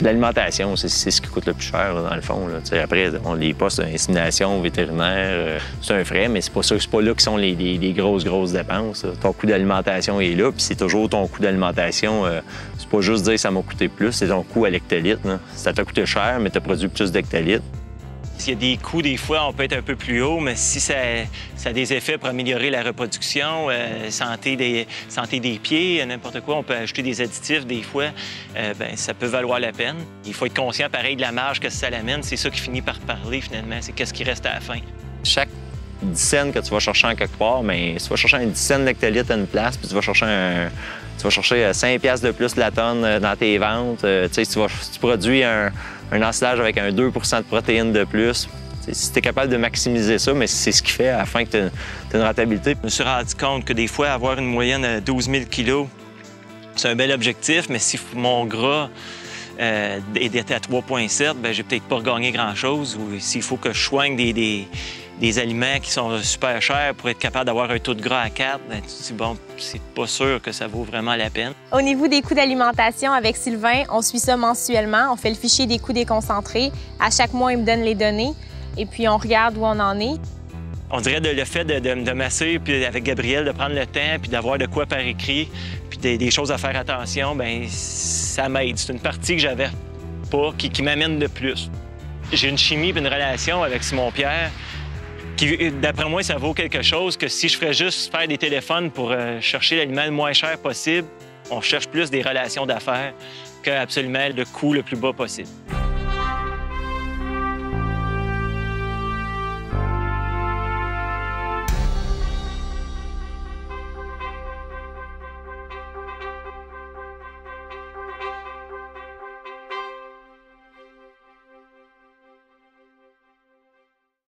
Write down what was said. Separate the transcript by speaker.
Speaker 1: L'alimentation, c'est ce qui coûte le plus cher, là, dans le fond. Là. Après, les postes d'insémination vétérinaire, c'est un frais, mais c'est pas là que sont les grosses dépenses. Là. Ton coût d'alimentation est là, puis c'est toujours ton coût d'alimentation. C'est pas juste dire que ça m'a coûté plus, c'est ton coût à l'hectolitre. Là. Ça t'a coûté cher, mais tu as produit plus d'hectolitres.
Speaker 2: Il y a des coûts, des fois, on peut être un peu plus haut, mais si ça a des effets pour améliorer la reproduction, santé des pieds, n'importe quoi, on peut ajouter des additifs des fois, bien, ça peut valoir la peine. Il faut être conscient, pareil, de la marge que ça l'amène. C'est ça qui finit par parler, finalement. C'est qu'est-ce qui reste à la fin.
Speaker 1: Chaque dizaine que tu vas chercher en quelque part, bien, tu vas chercher une dizaine d'hectolitres à une place, puis tu vas chercher 5 piastres de plus la tonne dans tes ventes. Tu produis un ensilage avec un 2 % de protéines de plus. Si tu es capable de maximiser ça, mais c'est ce qui fait à la fin que tu as une rentabilité.
Speaker 2: Je me suis rendu compte que des fois, avoir une moyenne de 12 000 kg, c'est un bel objectif, mais si mon gras est à 3,7, bien, j'ai peut-être pas regagné grand-chose. Ou s'il faut que je soigne des aliments qui sont super chers pour être capable d'avoir un taux de gras à 4, bien, tu te dis, bon, c'est pas sûr que ça vaut vraiment la peine.
Speaker 3: Au niveau des coûts d'alimentation, avec Sylvain, on suit ça mensuellement. On fait le fichier des coûts déconcentrés. À chaque mois, il me donne les données et puis on regarde où on en est.
Speaker 2: On dirait le fait de masser, puis avec Gabriel, de prendre le temps, puis d'avoir de quoi par écrit, puis des choses à faire attention, bien, ça m'aide. C'est une partie que j'avais pas, qui m'amène de plus. J'ai une chimie et une relation avec Simon-Pierre qui, d'après moi, ça vaut quelque chose que si je ferais juste faire des téléphones pour chercher l'aliment le moins cher possible, on cherche plus des relations d'affaires qu'absolument le coût le plus bas possible.